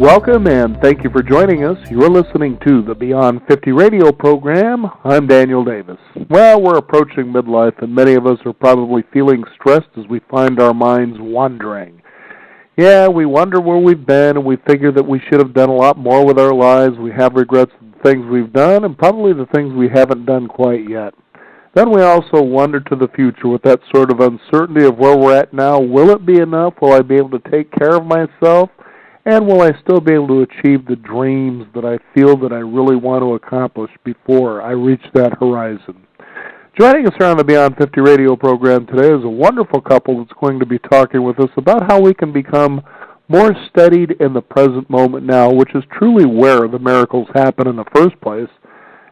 Welcome and thank you for joining us. You're listening to the Beyond 50 radio program. I'm Daniel Davis. Well, we're approaching midlife and many of us are probably feeling stressed as we find our minds wandering. Yeah, we wonder where we've been and we figure that we should have done a lot more with our lives. We have regrets of the things we've done and probably the things we haven't done quite yet. Then we also wonder to the future with that sort of uncertainty of where we're at now. Will it be enough? Will I be able to take care of myself? And will I still be able to achieve the dreams that I feel that I really want to accomplish before I reach that horizon? Joining us here on the Beyond 50 radio program today is a wonderful couple that's going to be talking with us about how we can become more steadied in the present moment now, which is truly where the miracles happen in the first place.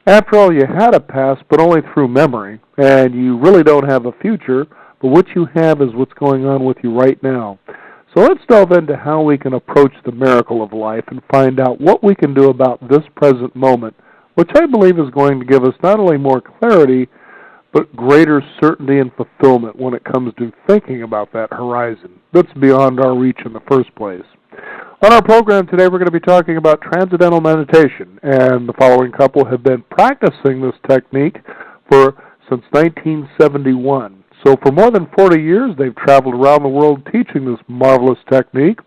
After all, you had a past, but only through memory, and you really don't have a future, but what you have is what's going on with you right now. So let's delve into how we can approach the miracle of life and find out what we can do about this present moment, which I believe is going to give us not only more clarity, but greater certainty and fulfillment when it comes to thinking about that horizon that's beyond our reach in the first place. On our program today, we're going to be talking about Transcendental Meditation, and the following couple have been practicing this technique since 1971. So for more than 40 years, they've traveled around the world teaching this marvelous technique,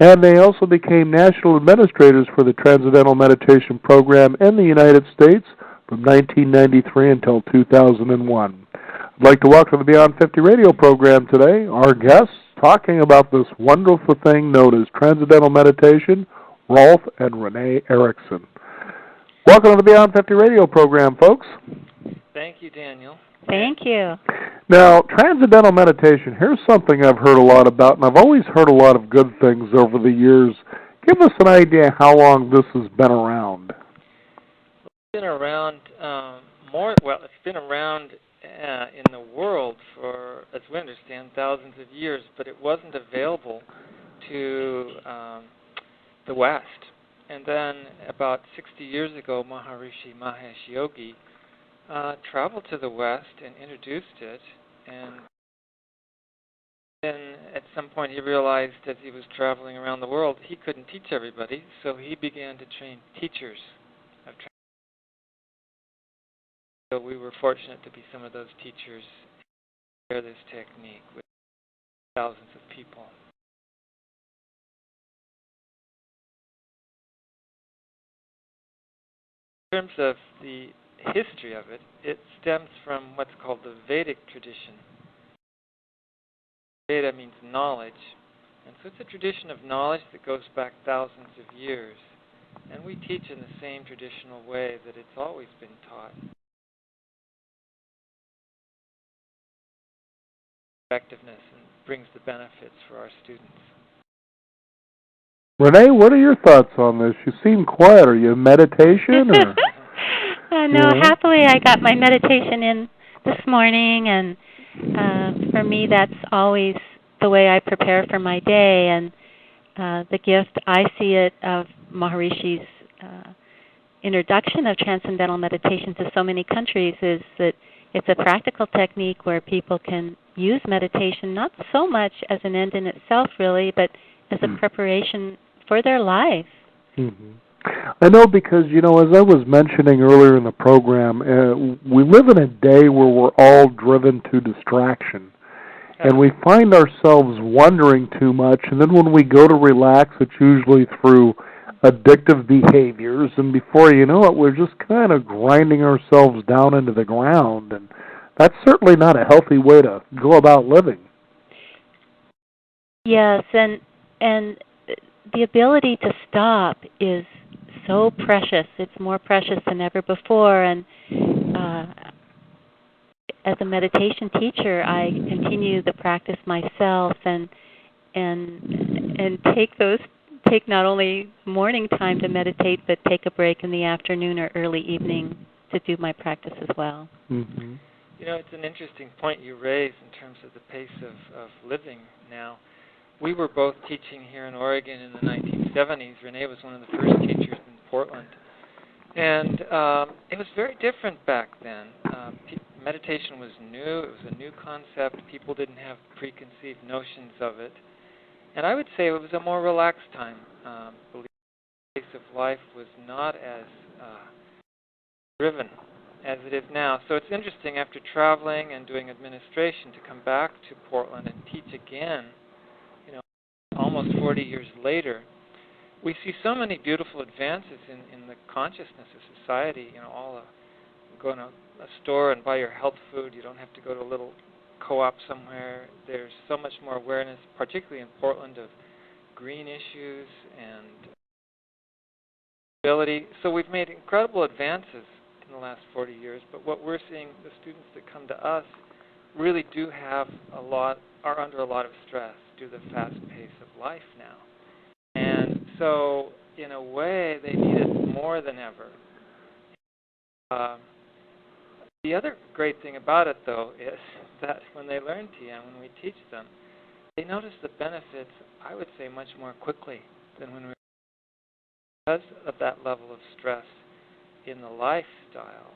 and they also became national administrators for the Transcendental Meditation program in the United States from 1993 until 2001. I'd like to welcome to the Beyond 50 radio program today our guests talking about this wonderful thing known as Transcendental Meditation, Rolf and Renee Erickson. Welcome to the Beyond 50 radio program, folks. Thank you, Daniel. Thank you. Now, Transcendental Meditation, here's something I've heard a lot about, and I've always heard a lot of good things over the years. Give us an idea how long this has been around. It's been around it's been around in the world for, as we understand, thousands of years, but it wasn't available to the West. And then about 60 years ago, Maharishi Mahesh Yogi traveled to the West and introduced it, and then at some point he realized as he was traveling around the world he couldn't teach everybody, so he began to train teachers of Transcendental. So we were fortunate to be some of those teachers and share this technique with thousands of people. In terms of the history of it, it stems from what's called the Vedic tradition. Veda means knowledge, and so it's a tradition of knowledge that goes back thousands of years. And we teach in the same traditional way that it's always been taught. Effectiveness and brings the benefits for our students. Renee, what are your thoughts on this? You seem quiet. Are you in meditation? Or? No, happily I got my meditation in this morning, and for me that's always the way I prepare for my day. And the gift, I see it, of Maharishi's introduction of Transcendental Meditation to so many countries is that it's a practical technique where people can use meditation not so much as an end in itself, really, but as a preparation for their life. Mm-hmm. I know because, as I was mentioning earlier in the program, we live in a day where we're all driven to distraction. And we find ourselves wondering too much, and then when we go to relax, it's usually through addictive behaviors, and before you know it, we're just kind of grinding ourselves down into the ground, and that's certainly not a healthy way to go about living. Yes, and the ability to stop is so precious. It's more precious than ever before, and as a meditation teacher, I continue the practice myself and take not only morning time to meditate, but take a break in the afternoon or early evening to do my practice as well. Mm-hmm. It's an interesting point you raise in terms of the pace of living now. We were both teaching here in Oregon in the 1970s. Renee was one of the first teachers in Portland. And it was very different back then. Meditation was new. It was a new concept. People didn't have preconceived notions of it. And I would say it was a more relaxed time. The pace of life was not as driven as it is now. So it's interesting, after traveling and doing administration, to come back to Portland and teach again, almost 40 years later. We see so many beautiful advances in the consciousness of society. Go in a store and buy your health food. You don't have to go to a little co-op somewhere. There's so much more awareness, particularly in Portland, of green issues and ability. So we've made incredible advances in the last 40 years, but what we're seeing, the students that come to us really are under a lot of stress due to the fast pace of life now. And so, in a way, they need it more than ever. The other great thing about it, though, is that when they learn TM, when we teach them, they notice the benefits, I would say, much more quickly than when we because of that level of stress in the lifestyle,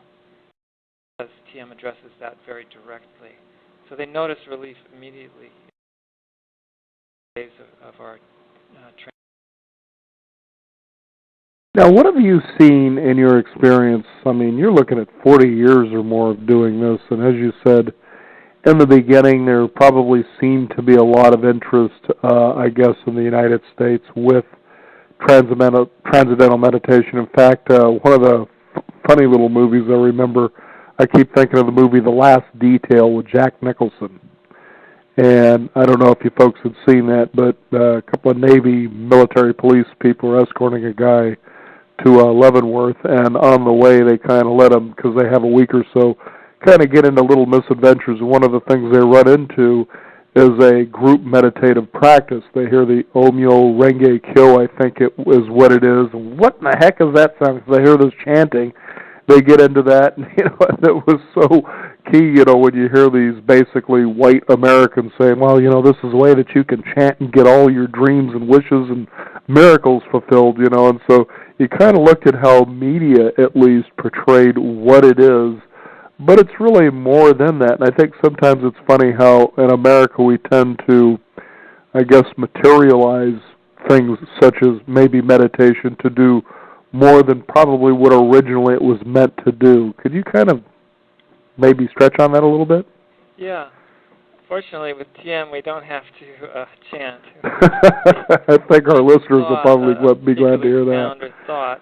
because TM addresses that very directly. So they notice relief immediately in days of our training. Now, what have you seen in your experience? I mean, you're looking at 40 years or more of doing this, and as you said, in the beginning, there probably seemed to be a lot of interest, I guess, in the United States with Transcendental Meditation. In fact, one of the funny little movies I remember, I keep thinking of the movie The Last Detail with Jack Nicholson. And I don't know if you folks have seen that, but a couple of Navy military police people were escorting a guy to Leavenworth, and on the way they kind of let him, because they have a week or so, kind of get into little misadventures. And one of the things they run into is a group meditative practice. They hear the Omyo Renge Kyo, I think it is what it is. What in the heck is that sound? Because they hear this chanting. They get into that, and it was so key, when you hear these basically white Americans saying, well, this is a way that you can chant and get all your dreams and wishes and miracles fulfilled, and so you kind of looked at how media at least portrayed what it is, but it's really more than that. And I think sometimes it's funny how in America we tend to, I guess, materialize things such as maybe meditation to do more than probably what originally it was meant to do. Could you kind of maybe stretch on that a little bit? Yeah. Fortunately, with TM, we don't have to chant. I think our listeners will probably be glad to hear that. Sound or thought,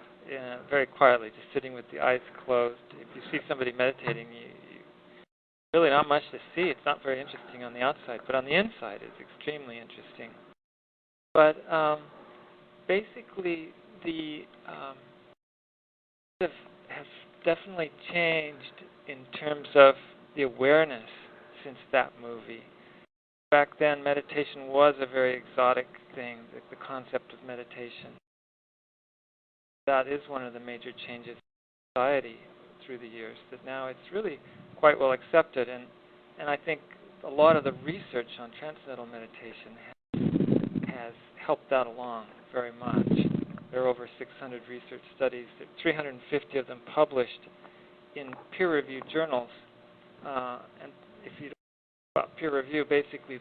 very quietly, just sitting with the eyes closed. If you see somebody meditating, you really not much to see. It's not very interesting on the outside, but on the inside, it's extremely interesting. But basically, the has definitely changed in terms of the awareness since that movie. Back then, meditation was a very exotic thing, the concept of meditation. That is one of the major changes in society through the years, that now it's really quite well accepted, and I think a lot of the research on transcendental meditation has helped that along very much. There are over 600 research studies, 350 of them published in peer-reviewed journals. And if you don't know about peer review, basically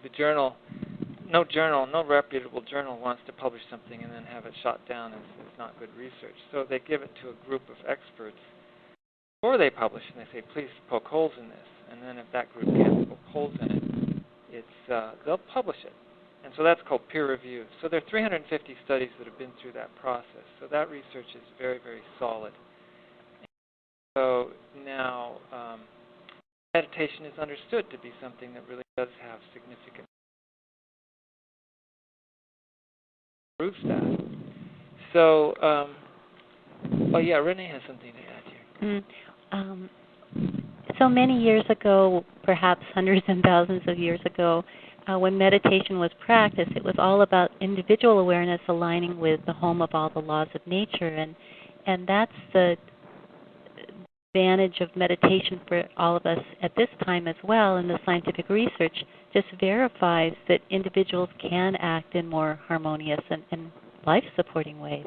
no reputable journal wants to publish something and then have it shot down as not good research. So they give it to a group of experts before they publish, and they say, please poke holes in this. And then if that group can't poke holes in it, they'll publish it. And so that's called peer review. So there are 350 studies that have been through that process. So that research is very, very solid. So now meditation is understood to be something that really does have significant proves that. So, Renee has something to add here. So many years ago, perhaps hundreds and thousands of years ago, when meditation was practiced, it was all about individual awareness aligning with the home of all the laws of nature, and that's the advantage of meditation for all of us at this time as well. And the scientific research just verifies that individuals can act in more harmonious and life-supporting ways.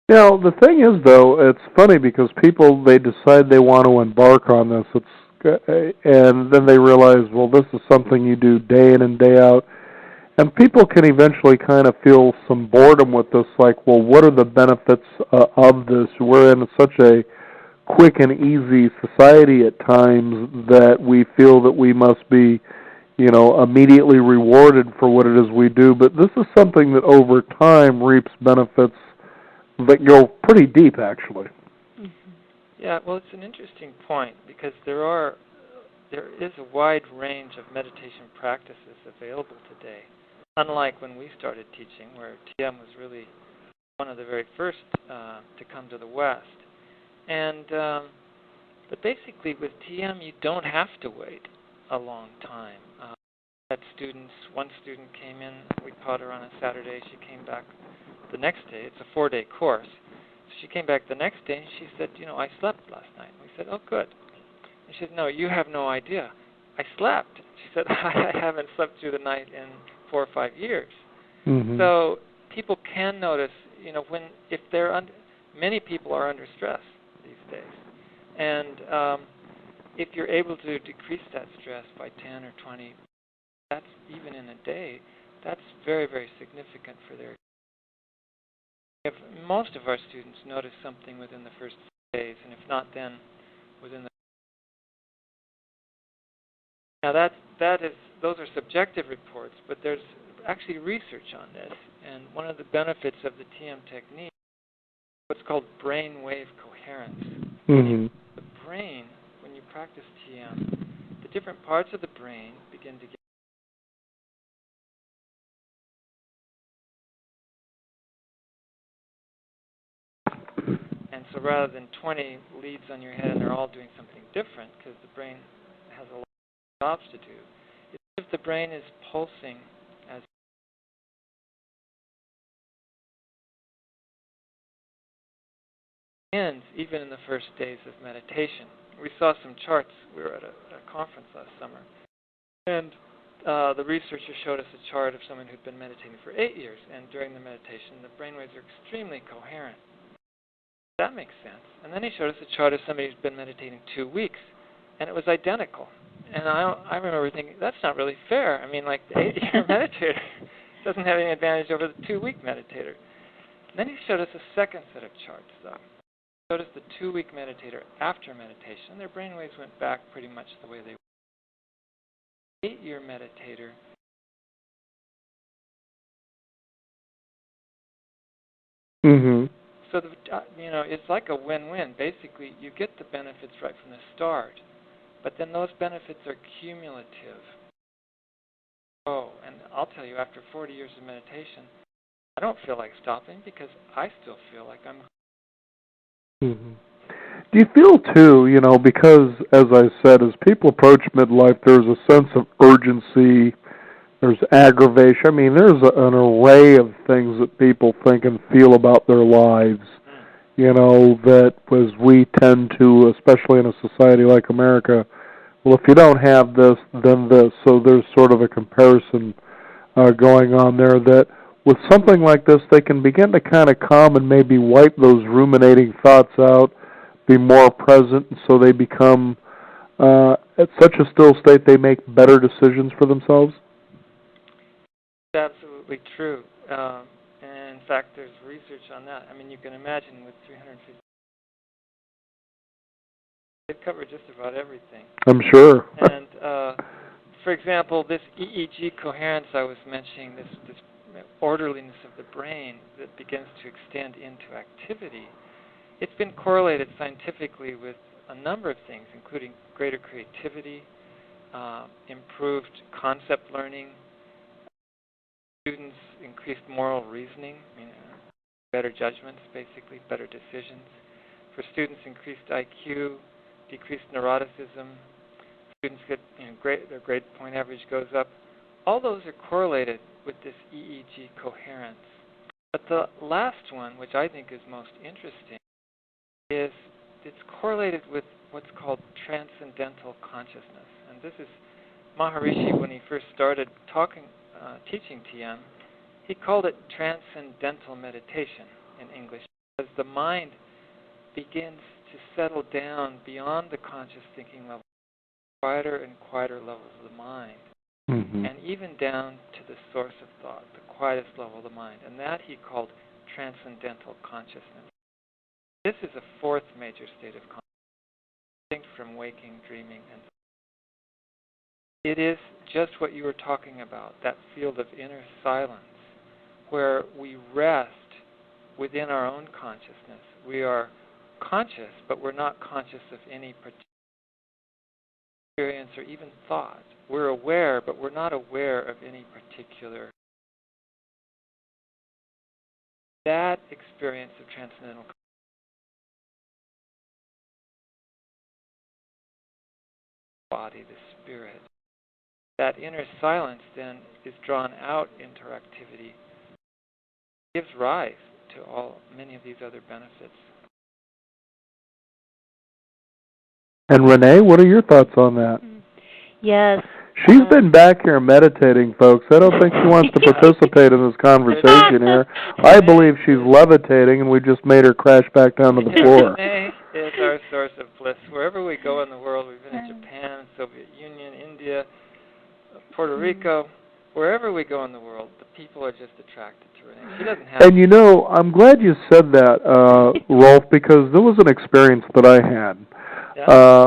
Now, the thing is, though, it's funny because people, they decide they want to embark on this, and then they realize, well, this is something you do day in and day out, And people can eventually kind of feel some boredom with this, like, well, what are the benefits of this? We're in such a quick and easy society at times that we feel that we must be, immediately rewarded for what it is we do. But this is something that over time reaps benefits that go pretty deep, actually. Mm-hmm. Yeah, well, it's an interesting point because there is a wide range of meditation practices available today. Unlike when we started teaching, where TM was really one of the very first to come to the West. And but basically with TM, you don't have to wait a long time. One student came in, we taught her on a Saturday, she came back the next day. It's a 4-day course. So she came back the next day and she said, I slept last night. We said, oh, good. And she said, no, you have no idea. I slept. She said, I haven't slept through the night in 4 or 5 years. Mm-hmm. So people can notice, if they're many people are under stress these days. And if you're able to decrease that stress by 10 or 20, that's even in a day, that's very, very significant for their. If most of our students notice something within the first 6 days, and if not, then within the. Now those are subjective reports, but there's actually research on this, and one of the benefits of the TM technique is what's called brainwave coherence. Mm-hmm. The brain, when you practice TM, the different parts of the brain begin to get. And so rather than 20 leads on your head and they're all doing something different, because the brain has a lot of jobs to do, if the brain is pulsing as ends, even in the first days of meditation. We saw some charts. We were at a conference last summer, and the researcher showed us a chart of someone who'd been meditating for 8 years, and during the meditation, the brainwaves are extremely coherent. That makes sense. And then he showed us a chart of somebody who's been meditating 2 weeks, and it was identical. And I remember thinking, that's not really fair. I mean, like, the 8-year meditator doesn't have any advantage over the 2-week meditator. And then he showed us a second set of charts, though. He showed us the 2-week meditator after meditation. Their brainwaves went back pretty much the way they were. The 8-year meditator mm-hmm. So, it's like a win-win. Basically, you get the benefits right from the start, but then those benefits are cumulative. Oh, and I'll tell you, after 40 years of meditation, I don't feel like stopping because I still feel like I'm. Mm-hmm. Do you feel, too, because, as I said, as people approach midlife, there's a sense of urgency, there's aggravation. I mean, there's an array of things that people think and feel about their lives, that as we tend to, especially in a society like America, well, if you don't have this, then this. So there's sort of a comparison going on there that with something like this, they can begin to kind of calm and maybe wipe those ruminating thoughts out, be more present, and so they become, at such a still state, they make better decisions for themselves. Absolutely true. And in fact, there's research on that. I mean, you can imagine with 350, they've covered just about everything. I'm sure. And, for example, this EEG coherence I was mentioning, this orderliness of the brain that begins to extend into activity, it's been correlated scientifically with a number of things, including greater creativity, improved concept learning, students increased moral reasoning, better judgments, basically, better decisions. For students, increased IQ, decreased neuroticism. Students get, their grade point average goes up. All those are correlated with this EEG coherence. But the last one, which I think is most interesting, is it's correlated with what's called Transcendental Consciousness. And this is Maharishi, when he first started teaching TM, he called it Transcendental Meditation in English, because the mind begins to settle down beyond the conscious thinking level, quieter and quieter levels of the mind. Mm-hmm. And even down to the source of thought, the quietest level of the mind. And that he called Transcendental Consciousness. This is a fourth major state of consciousness, distinct from waking, dreaming, and it is just what you were talking about, that field of inner silence, where we rest within our own consciousness. We are conscious, but we're not conscious of any particular experience or even thought. We're aware, but we're not aware of any particular. That experience of transcendental body, the spirit, that inner silence then is drawn out into our activity, gives rise to many of these other benefits. And Renee, what are your thoughts on that? Yes. She's been back here meditating, folks. I don't think she wants to participate in this conversation here. I believe she's levitating, and we just made her crash back down to the floor. Renee is our source of bliss. Wherever we go in the world, we've been in Japan, Soviet Union, India, Puerto Rico, wherever we go in the world, the people are just attracted to Renee. She doesn't have. And you know, I'm glad you said that, Rolf, because there was an experience that I had.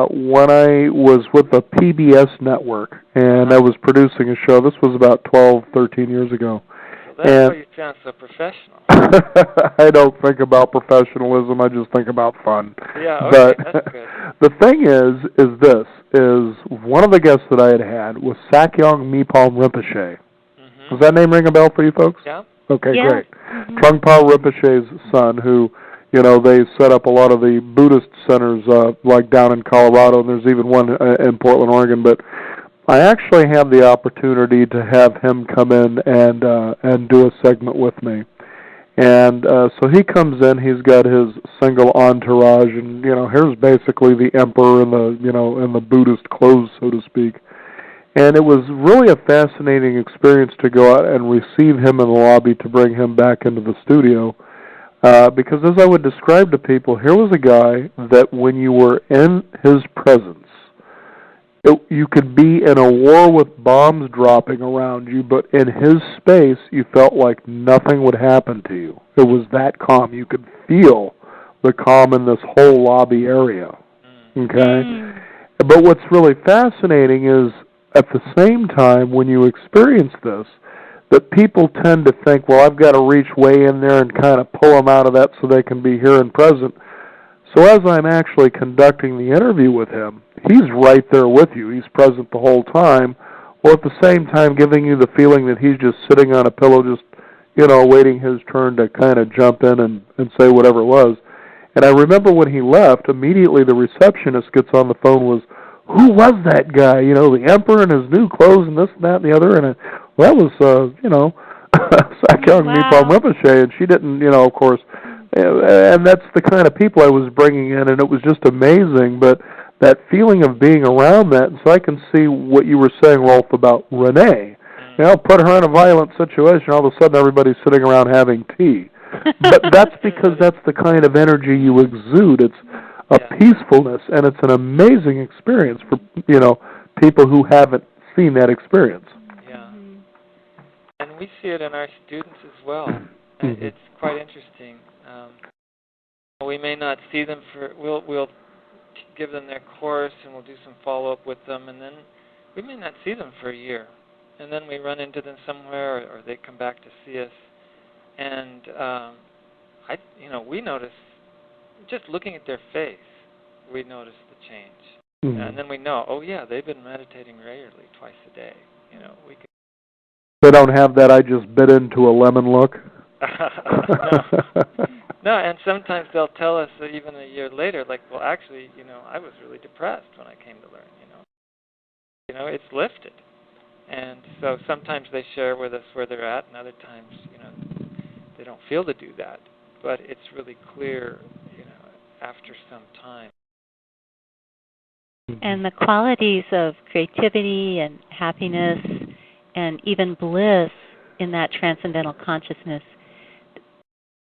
When I was with the PBS network, and I was producing a show. This was about 12, 13 years ago. Well, that's why you sound so professional. I don't think about professionalism. I just think about fun. Yeah, okay, that's good. The thing is one of the guests that I had was Sakyong Mipal Rinpoche. Does that name ring a bell for you folks? Yeah. Okay, great. Trungpa Rinpoche's son, who, you know, they set up a lot of the Buddhist centers, like down in Colorado, and there's even one in Portland, Oregon. But I actually had the opportunity to have him come in and do a segment with me. And so he comes in. He's got his single entourage, and you know, here's basically the emperor in the Buddhist clothes, so to speak. And it was really a fascinating experience to go out and receive him in the lobby to bring him back into the studio. Because as I would describe to people, here was a guy that when you were in his presence, you could be in a war with bombs dropping around you, but in his space, you felt like nothing would happen to you. It was that calm. You could feel the calm in this whole lobby area. Okay? But what's really fascinating is, at the same time, when you experience this, that people tend to think, well, I've got to reach way in there and kind of pull them out of that so they can be here and present. So as I'm actually conducting the interview with him, he's right there with you. He's present the whole time, while at the same time giving you the feeling that he's just sitting on a pillow, just, you know, waiting his turn to kind of jump in and say whatever it was. And I remember when he left, immediately the receptionist gets on the phone, was, who was that guy? You know, the emperor in his new clothes and this and that and the other. And that was, Sakyong Mipal Rinpoche. And she didn't, you know, of course. And that's the kind of people I was bringing in, and it was just amazing. But that feeling of being around that, and so I can see what you were saying, Rolf, about Renee. You know, put her in a violent situation, all of a sudden everybody's sitting around having tea. But that's because that's the kind of energy you exude. It's a peacefulness, and it's an amazing experience for, you know, people who haven't seen that experience. Yeah. And we see it in our students as well. It's quite interesting. We may not see them we'll give them their course, and we'll do some follow-up with them, and then we may not see them for a year. And then we run into them somewhere, or they come back to see us. And, we notice, just looking at their face, we notice the change. And then we know, oh, yeah, they've been meditating regularly, twice a day. You know, we could. They don't have that I just bit into a lemon look? No, and sometimes they'll tell us that even a year later, like, well, actually, you know, I was really depressed when I came to learn, You know, it's lifted. And so sometimes they share with us where they're at, and other times, you know, they don't feel to do that. But it's really clear, you know, after some time. And the qualities of creativity and happiness and even bliss in that transcendental consciousness,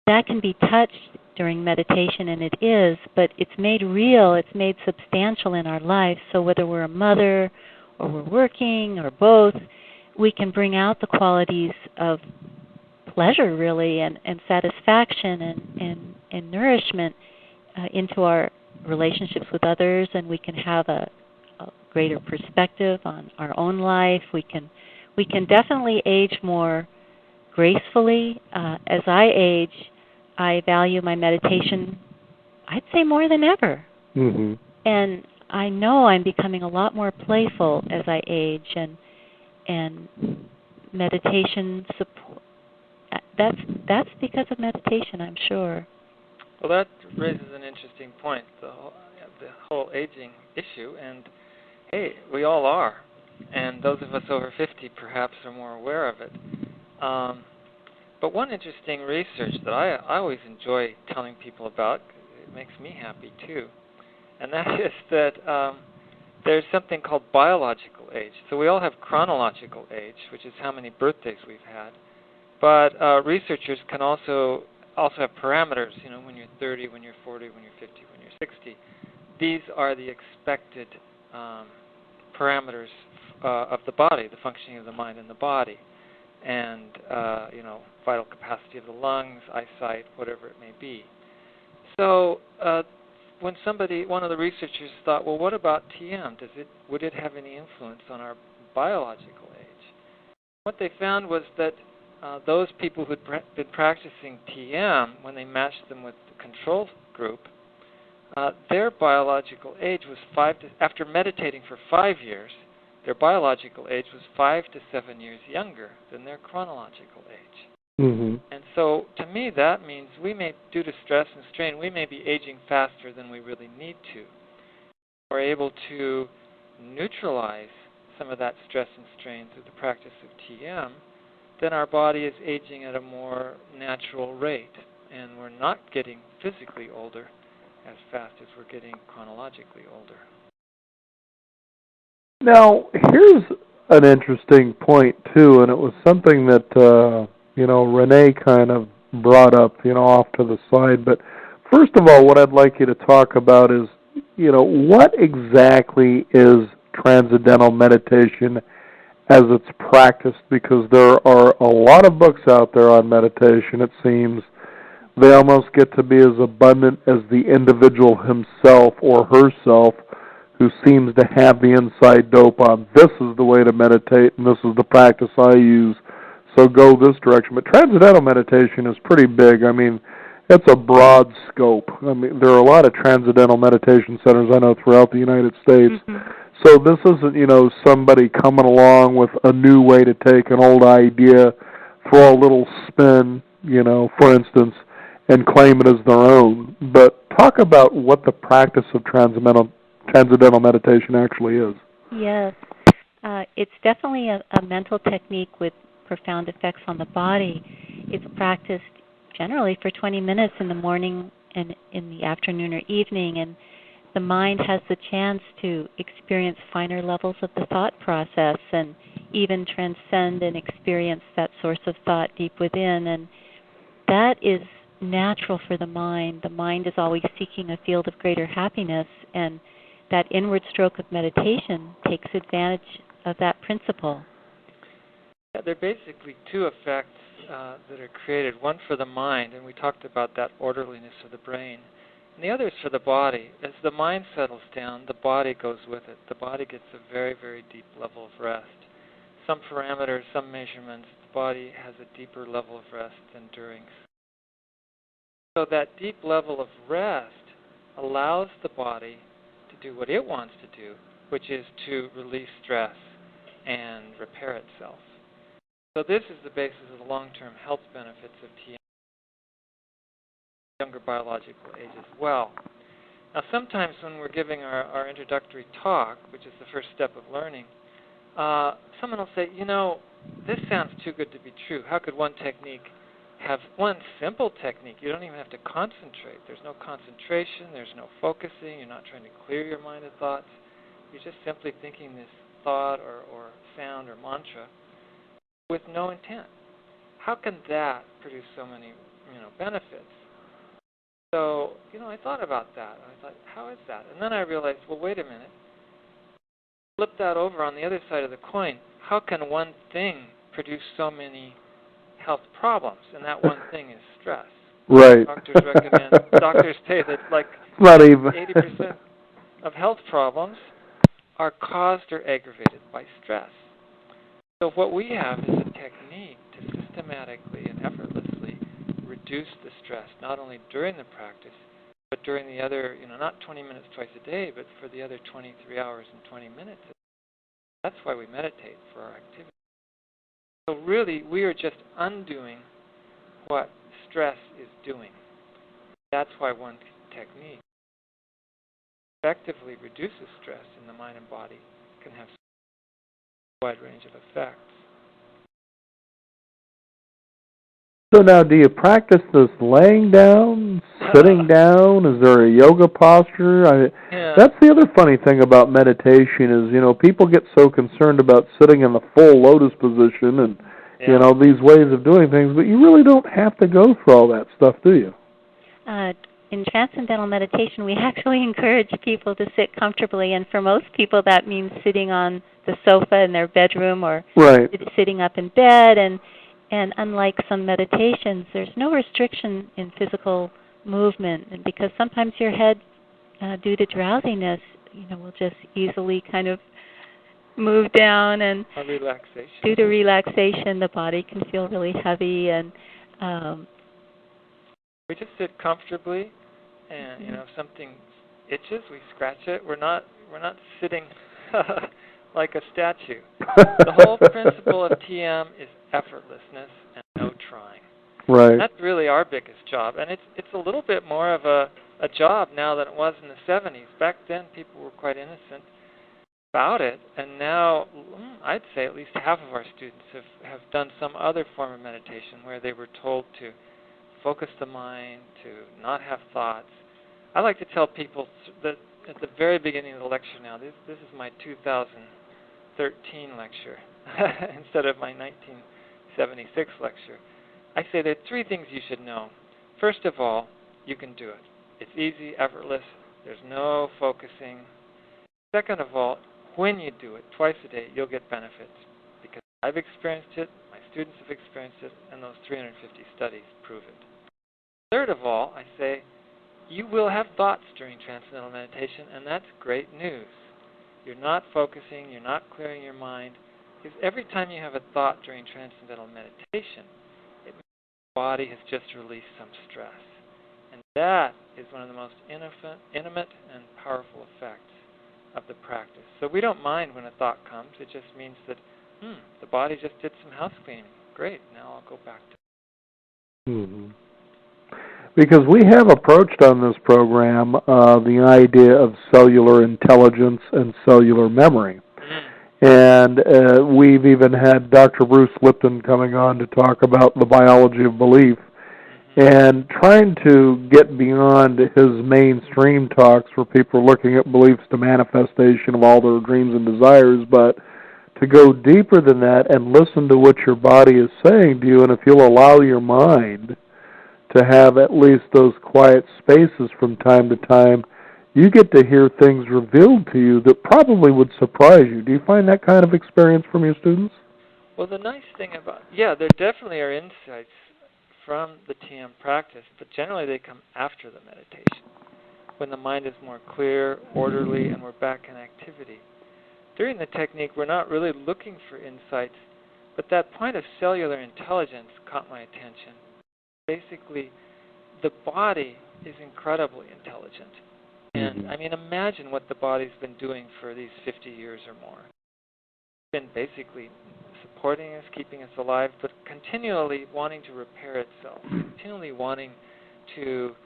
that can be touched during meditation, and it is, but it's made real, it's made substantial in our life. So whether we're a mother or we're working or both, we can bring out the qualities of pleasure, really, and satisfaction and nourishment into our relationships with others, and we can have a greater perspective on our own life. We can definitely age more gracefully. As I age, I value my meditation, I'd say, more than ever. Mm-hmm. And I know I'm becoming a lot more playful as I age, and meditation support. That's because of meditation, I'm sure. Well, that raises an interesting point, the whole aging issue. And hey, we all are, and those of us over 50 perhaps are more aware of it. But one interesting research that I always enjoy telling people about, it makes me happy too, and that is that there's something called biological age. So we all have chronological age, which is how many birthdays we've had. But researchers can also have parameters, when you're 30, when you're 40, when you're 50, when you're 60. These are the expected parameters of the body, the functioning of the mind and the body, and vital capacity of the lungs, eyesight, whatever it may be. So when one of the researchers thought, well, what about TM? Would it have any influence on our biological age? What they found was that those people who'd been practicing TM, when they matched them with the control group, their biological age was after meditating for 5 years, their biological age was 5 to 7 years younger than their chronological age. Mm-hmm. And so, to me, that means due to stress and strain, we may be aging faster than we really need to. We're able to neutralize some of that stress and strain through the practice of TM, then our body is aging at a more natural rate, and we're not getting physically older as fast as we're getting chronologically older. Now, here's an interesting point, too, and it was something that, Renee kind of brought up, off to the side. But first of all, what I'd like you to talk about is, what exactly is Transcendental Meditation as it's practiced? Because there are a lot of books out there on meditation, it seems. They almost get to be as abundant as the individual himself or herself who seems to have the inside dope on this is the way to meditate and this is the practice I use, so go this direction. But Transcendental Meditation is pretty big. I mean, it's a broad scope. I mean, there are a lot of Transcendental Meditation centers I know throughout the United States. Mm-hmm. So this isn't, somebody coming along with a new way to take an old idea, throw a little spin, for instance, and claim it as their own. But talk about what the practice of Transcendental Meditation actually is. Yes. It's definitely a mental technique with profound effects on the body. It's practiced generally for 20 minutes in the morning and in the afternoon or evening, and the mind has the chance to experience finer levels of the thought process and even transcend and experience that source of thought deep within. And that is natural for the mind. The mind is always seeking a field of greater happiness, and that inward stroke of meditation takes advantage of that principle. Yeah, there are basically two effects that are created, one for the mind, and we talked about that orderliness of the brain, and the other is for the body. As the mind settles down, the body goes with it. The body gets a very, very deep level of rest. Some parameters, some measurements, the body has a deeper level of rest than during. So that deep level of rest allows the body to do what it wants to do, which is to release stress and repair itself. So this is the basis of the long-term health benefits of TM, younger biological age as well. Now sometimes when we're giving our introductory talk, which is the first step of learning, someone will say, this sounds too good to be true. How could one simple technique? You don't even have to concentrate. There's no concentration, there's no focusing, you're not trying to clear your mind of thoughts. You're just simply thinking this thought or sound or mantra with no intent. How can that produce so many, benefits? So, I thought about that. I thought, how is that? And then I realized, well, wait a minute. Flip that over on the other side of the coin. how can one thing produce so many health problems? And that one thing is stress. Right. Doctors say that like not even 80% of health problems are caused or aggravated by stress. So what we have is a technique to systematically and effortlessly reduce the stress, not only during the practice, but during the other, not 20 minutes twice a day, but for the other 23 hours and 20 minutes. That's why we meditate, for our activity. So really, we are just undoing what stress is doing. That's why one technique effectively reduces stress in the mind and body, can have a wide range of effects. So now, do you practice this laying down, sitting down? Is there a yoga posture? Yeah. That's the other funny thing about meditation is, people get so concerned about sitting in the full lotus position and, these ways of doing things, but you really don't have to go through all that stuff, do you? In Transcendental Meditation, we actually encourage people to sit comfortably, and for most people that means sitting on the sofa in their bedroom or sitting up in bed, and unlike some meditations, there's no restriction in physical movement, and because sometimes your head, due to drowsiness, will just easily kind of move down, and due to relaxation, the body can feel really heavy, and we just sit comfortably, and if something itches, we scratch it. We're not sitting like a statue. The whole principle of TM is effortlessness and no trying. Right. And that's really our biggest job, and it's a little bit more of a job now than it was in the 70s. Back then, people were quite innocent about it, and now I'd say at least half of our students have done some other form of meditation where they were told to focus the mind, to not have thoughts. I like to tell people that at the very beginning of the lecture now, this is my 2013 lecture instead of my 1976 lecture. I say there are three things you should know. First of all, you can do it. It's easy, effortless. There's no focusing. Second of all, when you do it twice a day, you'll get benefits because I've experienced it, my students have experienced it, and those 350 studies prove it. Third of all, I say, you will have thoughts during Transcendental Meditation, and that's great news. You're not focusing, you're not clearing your mind, because every time you have a thought during Transcendental Meditation, it means the body has just released some stress. And that is one of the most intimate and powerful effects of the practice. So we don't mind when a thought comes. It just means that, the body just did some house cleaning. Great, now I'll go back to it. Mm-hmm. Because we have approached on this program the idea of cellular intelligence and cellular memory. And we've even had Dr. Bruce Lipton coming on to talk about the biology of belief and trying to get beyond his mainstream talks where people are looking at beliefs to manifestation of all their dreams and desires, but to go deeper than that and listen to what your body is saying to you, and if you'll allow your mind to have at least those quiet spaces from time to time, you get to hear things revealed to you that probably would surprise you. Do you find that kind of experience from your students? Well, the nice thing about, there definitely are insights from the TM practice, but generally they come after the meditation, when the mind is more clear, orderly, and we're back in activity. During the technique, we're not really looking for insights, but that point of cellular intelligence caught my attention. Basically, the body is incredibly intelligent. And, imagine what the body's been doing for these 50 years or more. It's been basically supporting us, keeping us alive, but continually wanting to repair itself, continually wanting to,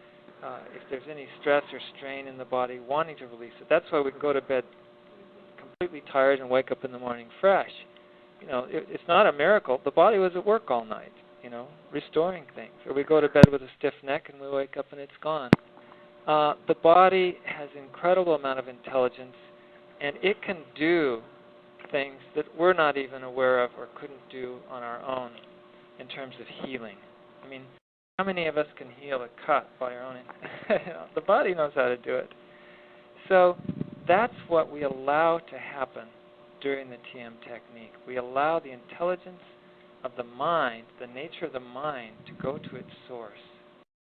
if there's any stress or strain in the body, wanting to release it. That's why we can go to bed completely tired and wake up in the morning fresh. It's not a miracle. The body was at work all night, restoring things. Or we go to bed with a stiff neck and we wake up and it's gone. The body has an incredible amount of intelligence, and it can do things that we're not even aware of or couldn't do on our own in terms of healing. How many of us can heal a cut by our own? The body knows how to do it. So that's what we allow to happen during the TM technique. We allow the intelligence of the mind, the nature of the mind, to go to its source.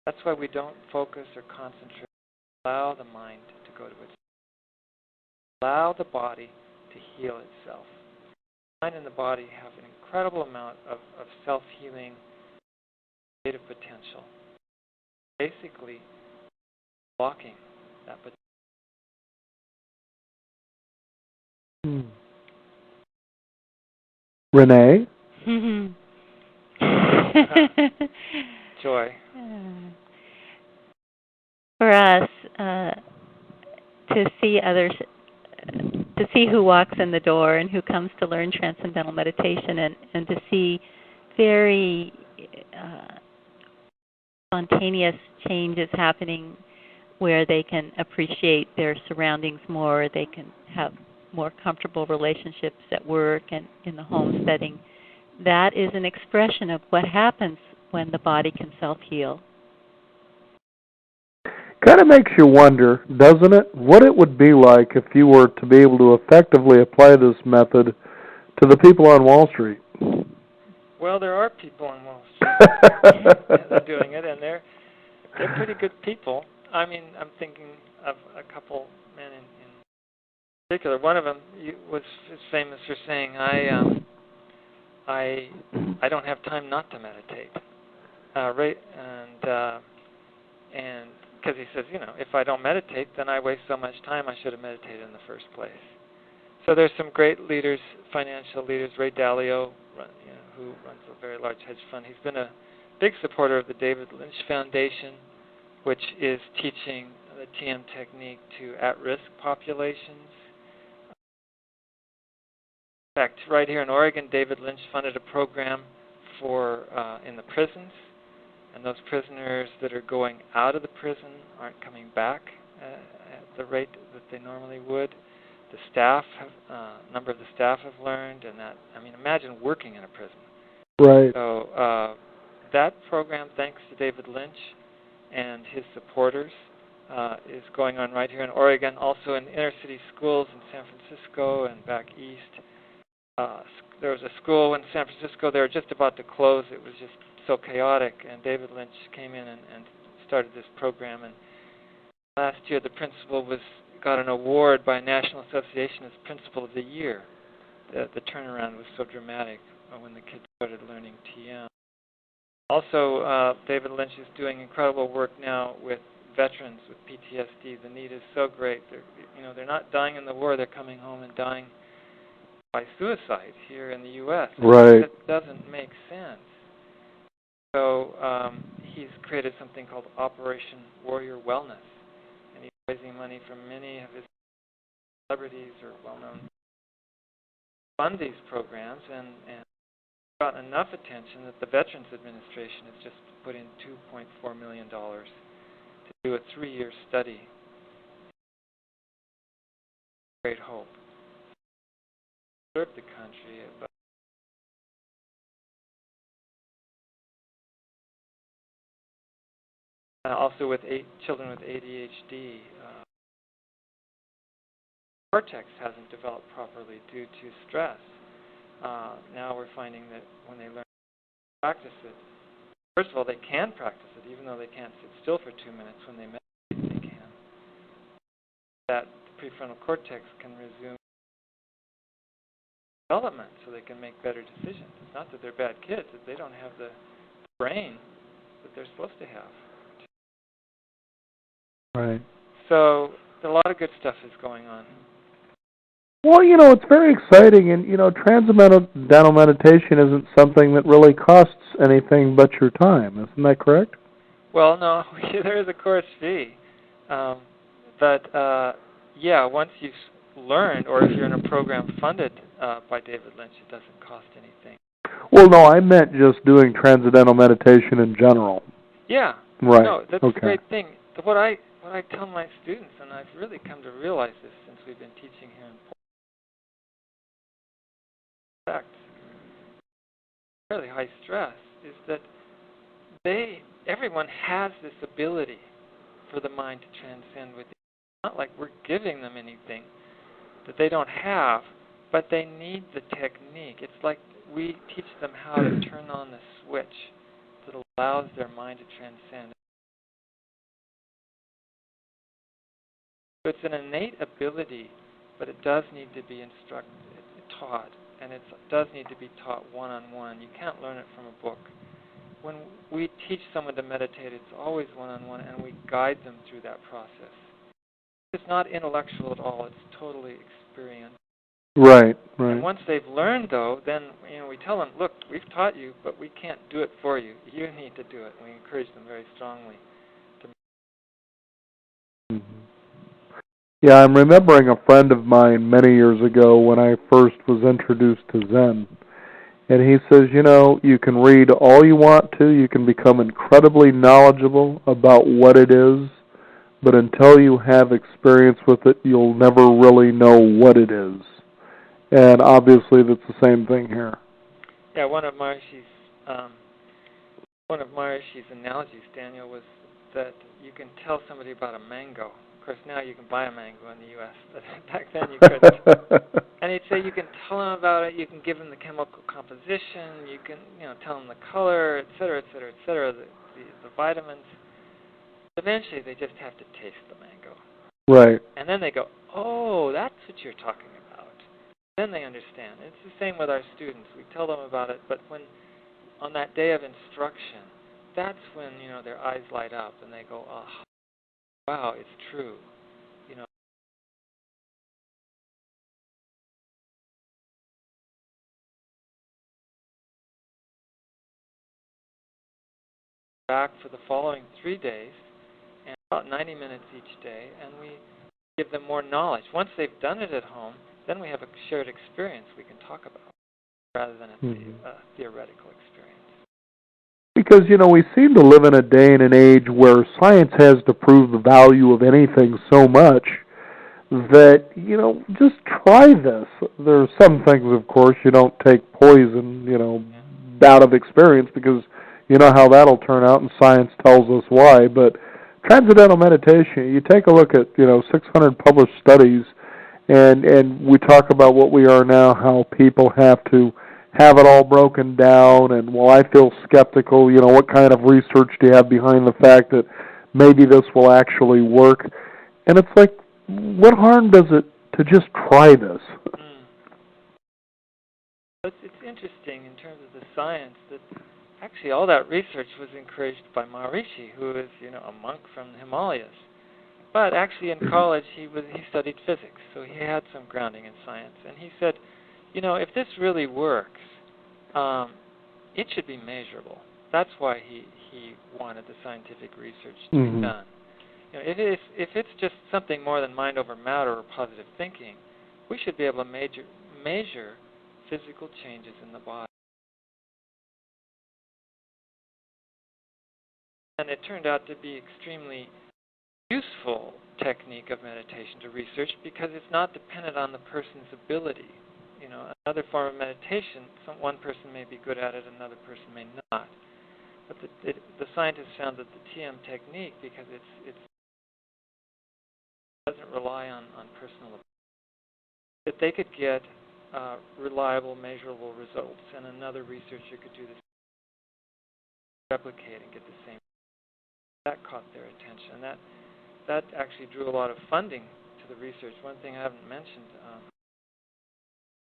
That's why we don't focus or concentrate. Allow the mind to go to its source. Allow the body to heal itself. The mind and the body have an incredible amount of self-healing creative potential. Basically, blocking that potential. Renee? Joy. For us, to see others, to see who walks in the door and who comes to learn Transcendental Meditation, and to see very spontaneous changes happening where they can appreciate their surroundings more, they can have more comfortable relationships at work and in the home setting. That is an expression of what happens when the body can self-heal. Kind of makes you wonder, doesn't it, what it would be like if you were to be able to effectively apply this method to the people on Wall Street. Well, there are people on Wall Street that are doing it, and they're pretty good people. I mean, I'm thinking of a couple men in particular. One of them is famous for saying, I don't have time not to meditate. And because he says, if I don't meditate, then I waste so much time. I should have meditated in the first place. So there's some great leaders, financial leaders. Ray Dalio, who runs a very large hedge fund. He's been a big supporter of the David Lynch Foundation, which is teaching the TM technique to at-risk populations. In fact, right here in Oregon, David Lynch funded a program for in the prisons, and those prisoners that are going out of the prison aren't coming back at the rate that they normally would. The staff, number of the staff have learned, and that, imagine working in a prison. Right. So that program, thanks to David Lynch and his supporters, is going on right here in Oregon. Also in inner city schools in San Francisco and back east. There was a school in San Francisco. They were just about to close. It was just so chaotic, and David Lynch came in and started this program. And last year, the principal got an award by National Association as Principal of the Year. The turnaround was so dramatic when the kids started learning TM. Also, David Lynch is doing incredible work now with veterans with PTSD. The need is so great. They're not dying in the war. They're coming home and dying by suicide here in the U.S. Right. That doesn't make sense. So he's created something called Operation Warrior Wellness, and he's raising money from many of his celebrities or well-known to fund these programs, and got enough attention that the Veterans Administration has just put in $2.4 million to do a 3-year study. Great hope. Serve the country, but also with children with ADHD. Cortex hasn't developed properly due to stress. Now we're finding that when they learn to practice it, first of all, they can practice it, even though they can't sit still for 2 minutes. When they meditate, they can. That prefrontal cortex can resume development so they can make better decisions. It's not that they're bad kids, that they don't have the brain that they're supposed to have. Right. So a lot of good stuff is going on. Well, it's very exciting, and, Transcendental Meditation isn't something that really costs anything but your time. Isn't that correct? Well, no, there is a course fee. But once you've learned, or if you're in a program funded by David Lynch, it doesn't cost anything. Well, no, I meant just doing Transcendental Meditation in general. Yeah. Right. No, that's okay. a great thing. What I tell my students, and I've really come to realize this since we've been teaching here in Portland, fairly high stress, is that everyone has this ability for the mind to transcend within. It's not like we're giving them anything that they don't have. but they need the technique. It's like we teach them how to turn on the switch that allows their mind to transcend. So it's an innate ability, but it does need to be taught, and it does need to be taught one-on-one. You can't learn it from a book. When we teach someone to meditate, it's always one-on-one, and we guide them through that process. It's not intellectual at all. It's totally experiential. Right, right. And once they've learned, though, then we tell them, look, we've taught you, but we can't do it for you. You need to do it. We encourage them very strongly. Yeah, I'm remembering a friend of mine many years ago when I first was introduced to Zen. And he says, you can read all you want to, you can become incredibly knowledgeable about what it is, but until you have experience with it, you'll never really know what it is. And obviously that's the same thing here. Yeah, one of Maharishi's analogies, Daniel, was that you can tell somebody about a mango. Of course, now you can buy a mango in the U.S., but back then you couldn't. And he'd say you can tell them about it, you can give them the chemical composition, you can tell them the color, et cetera, the vitamins. Eventually, they just have to taste the mango. Right. And then they go, oh, that's what you're talking about. Then they understand. It's the same with our students. We tell them about it, but when on that day of instruction, that's when their eyes light up and they go, oh, wow, it's true. Back for the following 3 days, and about 90 minutes each day, and we give them more knowledge. Once they've done it at home, then we have a shared experience we can talk about, rather than a theoretical experience. Because, we seem to live in a day and an age where science has to prove the value of anything so much that, just try this. There are some things, of course, you don't take poison, out of experience, because you know how that'll turn out, and science tells us why. But Transcendental Meditation, you take a look at, 600 published studies, and we talk about what we are now, how people have to have it all broken down, and, well, I feel skeptical, what kind of research do you have behind the fact that maybe this will actually work? And it's like, what harm does it to just try this? It's interesting in terms of the science that actually all that research was encouraged by Maharishi, who is, a monk from the Himalayas. But actually in college he studied physics, so he had some grounding in science. And he said, if this really works, it should be measurable. That's why he wanted the scientific research to be done. If it's just something more than mind over matter or positive thinking, we should be able to measure physical changes in the body. And it turned out to be extremely useful technique of meditation to research because it's not dependent on the person's ability. Another form of meditation, one person may be good at it, another person may not. But the scientists found that the TM technique, because it doesn't rely on personal ability, that they could get reliable, measurable results, and another researcher could do this, replicate and get the same. That caught their attention. That actually drew a lot of funding to the research. One thing I haven't mentioned,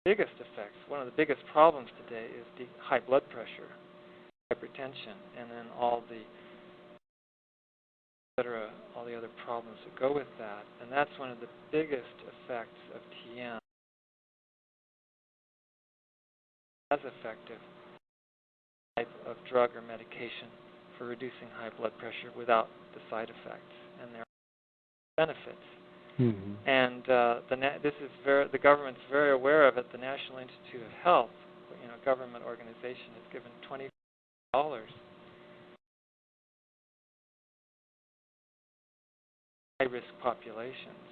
biggest effects, one of the biggest problems today is the high blood pressure, hypertension, and then all the other problems that go with that. And that's one of the biggest effects of TM. As effective type of drug or medication for reducing high blood pressure without the side effects, and there are benefits. And the government's very aware of it. The National Institute of Health, government organization, has given $20 high-risk populations.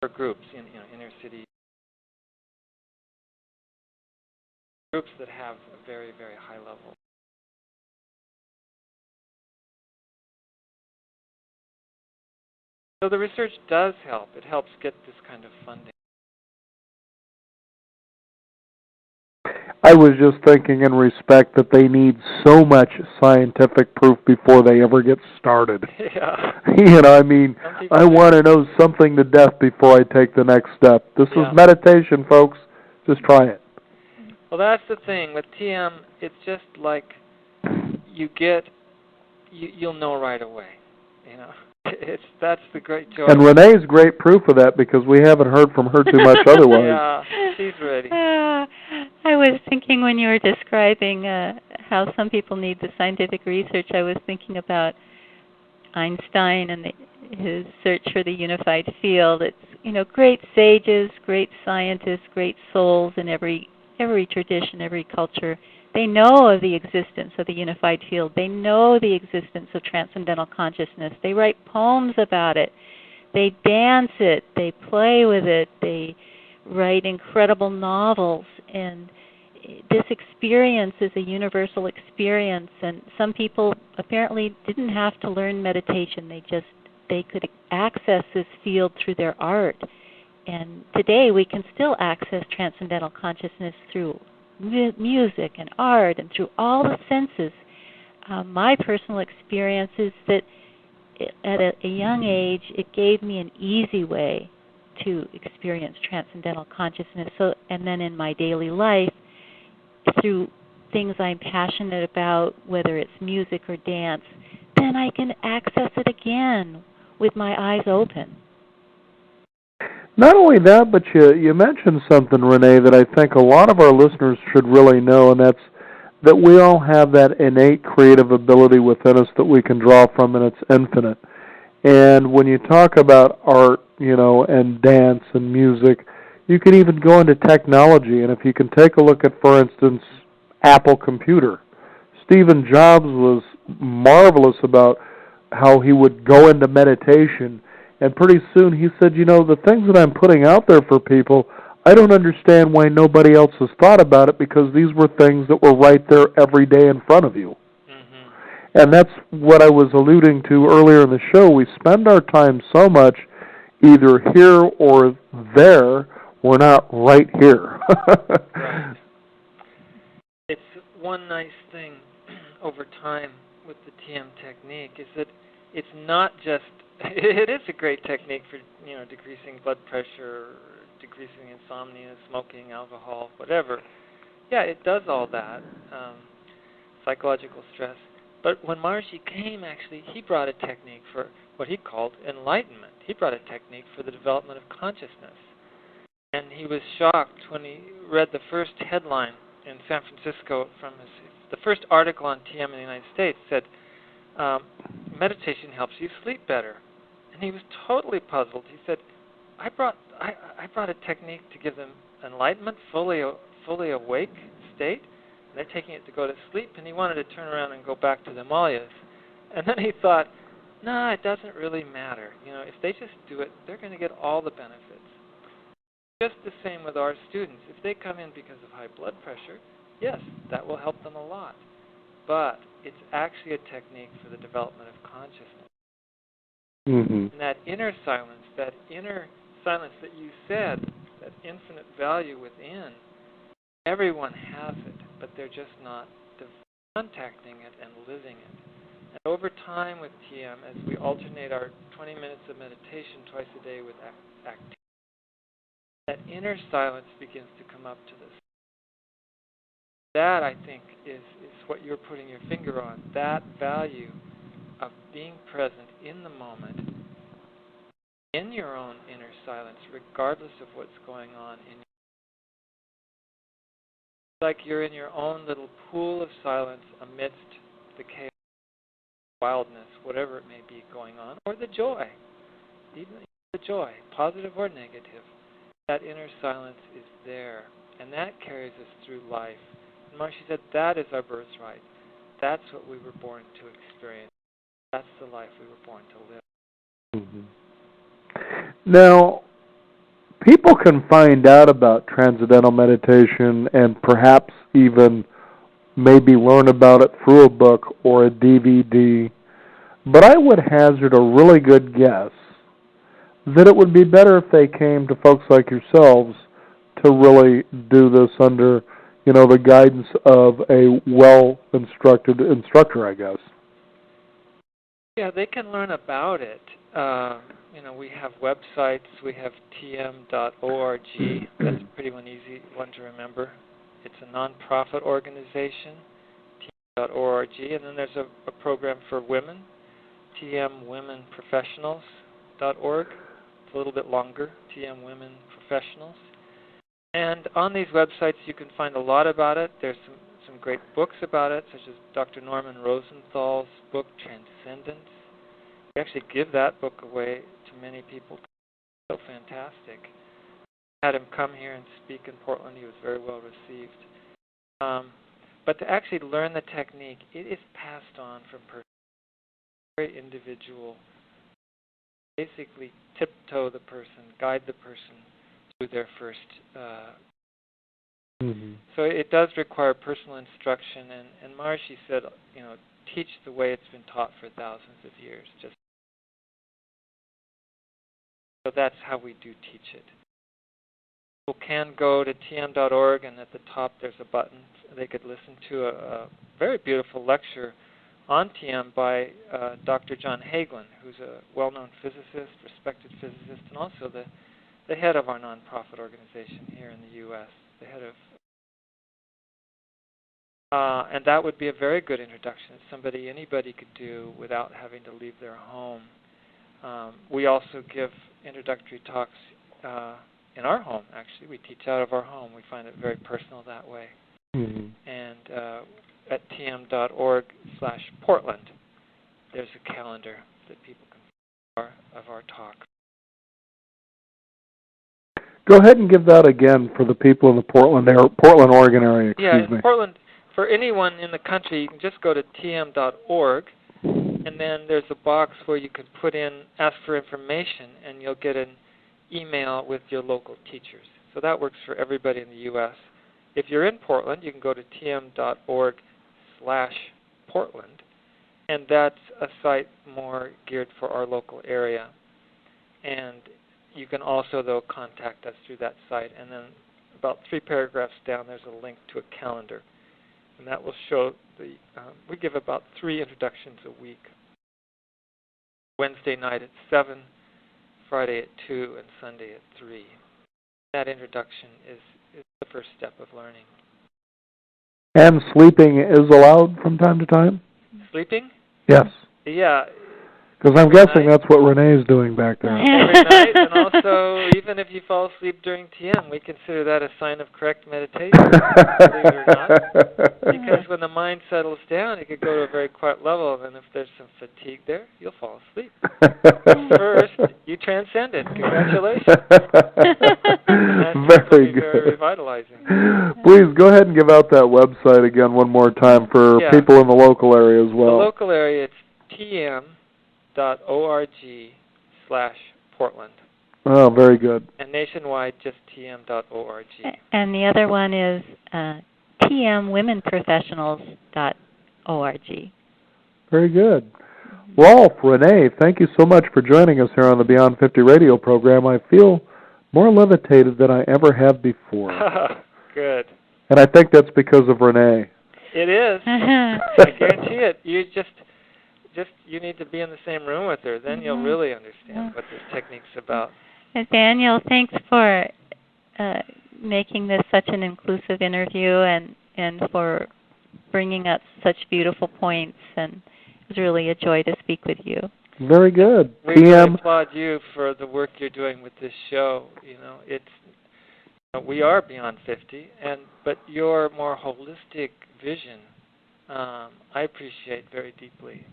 For groups in inner city groups that have a very, very high level So the research does help. It helps get this kind of funding. I was just thinking in respect that they need so much scientific proof before they ever get started. Yeah. I mean, I want to know something to death before I take the next step. This is meditation, folks. Just try it. Well, that's the thing. With TM, it's just like you'll know right away. That's the great joy. And Renee's great proof of that because we haven't heard from her too much otherwise. Yeah, she's ready. I was thinking when you were describing how some people need the scientific research, I was thinking about Einstein and his search for the unified field. It's, great sages, great scientists, great souls in every tradition, every culture. They know of the existence of the unified field. They know the existence of transcendental consciousness. They write poems about it. They dance it. They play with it. They write incredible novels. And this experience is a universal experience. And some people apparently didn't have to learn meditation. They could access this field through their art. And today we can still access transcendental consciousness through music and art and through all the senses. My personal experience is that at a young age, it gave me an easy way to experience transcendental consciousness. And then in my daily life, through things I'm passionate about, whether it's music or dance, then I can access it again with my eyes open. Not only that, but you mentioned something, Renee, that I think a lot of our listeners should really know, and that's that we all have that innate creative ability within us that we can draw from, and it's infinite. And when you talk about art, and dance and music, you can even go into technology. And if you can take a look at, for instance, Apple Computer, Stephen Jobs was marvelous about how he would go into meditation. And pretty soon he said, the things that I'm putting out there for people, I don't understand why nobody else has thought about it because these were things that were right there every day in front of you. Mm-hmm. And that's what I was alluding to earlier in the show. We spend our time so much either here or there. We're not right here. Right. It's one nice thing over time with the TM technique is that it's not just it is a great technique for decreasing blood pressure, decreasing insomnia, smoking, alcohol, whatever. Yeah, it does all that, psychological stress. But when Maharishi came, actually, he brought a technique for what he called enlightenment. He brought a technique for the development of consciousness. And he was shocked when he read the first headline in San Francisco the first article on TM in the United States said, meditation helps you sleep better. And he was totally puzzled. He said, I brought a technique to give them enlightenment, fully awake state, and they're taking it to go to sleep, and he wanted to turn around and go back to the Himalayas. And then he thought, no, it doesn't really matter. If they just do it, they're going to get all the benefits. Just the same with our students. If they come in because of high blood pressure, yes, that will help them a lot. But it's actually a technique for the development of consciousness. Mm-hmm. And that inner silence that you said, that infinite value within, everyone has it, but they're just not contacting it and living it. And over time with TM, as we alternate our 20 minutes of meditation twice a day with activity, that inner silence begins to come up to this. That, I think, is what you're putting your finger on, that value of being present in the moment, in your own inner silence, regardless of what's going on in your life. Like you're in your own little pool of silence amidst the chaos, wildness, whatever it may be going on, or the joy, even the joy, positive or negative. That inner silence is there, and that carries us through life. And Maharishi said that is our birthright. That's what we were born to experience. That's the life we were born to live. Mm-hmm. Now, people can find out about Transcendental Meditation and perhaps even maybe learn about it through a book or a DVD, but I would hazard a really good guess that it would be better if they came to folks like yourselves to really do this under, the guidance of a well-instructed instructor, I guess. Yeah, they can learn about it. We have websites. We have tm.org. That's a pretty easy one to remember. It's a non-profit organization, tm.org. And then there's a program for women, tmwomenprofessionals.org. It's a little bit longer, tmwomenprofessionals. And on these websites, you can find a lot about it. There's some great books about it, such as Dr. Norman Rosenthal's book, Transcendence. We actually give that book away to many people. It's so fantastic. I had him come here and speak in Portland. He was very well received. But to actually learn the technique, it is passed on from person to very individual. Basically, tiptoe the person, guide the person through their first. So it does require personal instruction, and Maharishi said, teach the way it's been taught for thousands of years. So that's how we do teach it. People can go to tm.org, and at the top there's a button. They could listen to a very beautiful lecture on TM by Dr. John Hagelin, who's a well-known physicist, respected physicist, and also the head of our nonprofit organization here in the U.S., the head of. And that would be a very good introduction. It's somebody anybody could do without having to leave their home. We also give introductory talks in our home, actually. We teach out of our home. We find it very personal that way. And at tm.org/Portland, there's a calendar that people can find of our talks. Go ahead and give that again for the people in the Portland, Oregon area. In Portland, for anyone in the country, you can just go to tm.org, and then there's a box where you can put in, ask for information, and you'll get an email with your local teachers. So that works for everybody in the U.S. If you're in Portland, you can go to tm.org/Portland, and that's a site more geared for our local area. And you can also, though, contact us through that site. And then about 3 paragraphs down, there's a link to a calendar. And that will show we give about 3 introductions a week. Wednesday night at 7, Friday at 2, and Sunday at 3. That introduction is the first step of learning. And sleeping is allowed from time to time? Sleeping? Yes. Yeah. Because I'm guessing that's what Renee's doing back there. Every night, and also, even if you fall asleep during TM, we consider that a sign of correct meditation, believe it or not. Because when the mind settles down, it could go to a very quiet level, and if there's some fatigue there, you'll fall asleep. First, you transcend it. Congratulations. Very good. Very revitalizing. Please go ahead and give out that website again one more time for people in the local area as well. The local area, it's tm.org/Portland. Oh, very good. And nationwide, just tm.org. And the other one is tmwomenprofessionals.org. Very good. Rolf, Renee, thank you so much for joining us here on the Beyond 50 radio program. I feel more levitated than I ever have before. Good. And I think that's because of Renee. It is. I guarantee it. You need to be in the same room with her. Then you'll really understand what this technique's about. Daniel, thanks for making this such an inclusive interview and for bringing up such beautiful points. And it was really a joy to speak with you. Very good. We really applaud you for the work you're doing with this show. We are Beyond 50, but your more holistic vision, I appreciate very deeply.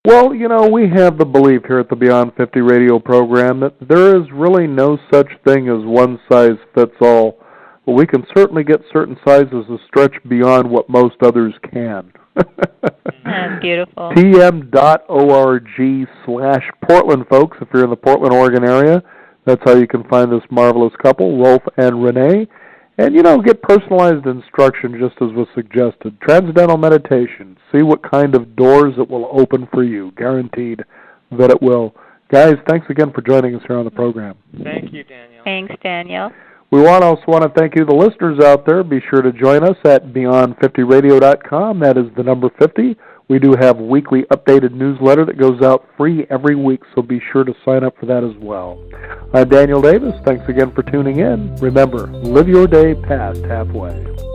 Well, we have the belief here at the Beyond 50 radio program that there is really no such thing as one size fits all. But we can certainly get certain sizes to stretch beyond what most others can. That's beautiful. tm.org/Portland, folks, if you're in the Portland, Oregon area. That's how you can find this marvelous couple, Rolf and Renee. And, get personalized instruction just as was suggested. Transcendental Meditation. See what kind of doors it will open for you. Guaranteed that it will. Guys, thanks again for joining us here on the program. Thank you, Daniel. Thanks, Daniel. We also want to thank you, the listeners out there. Be sure to join us at beyond50radio.com. That is the number 50. We do have a weekly updated newsletter that goes out free every week, so be sure to sign up for that as well. I'm Daniel Davis. Thanks again for tuning in. Remember, live your day past halfway.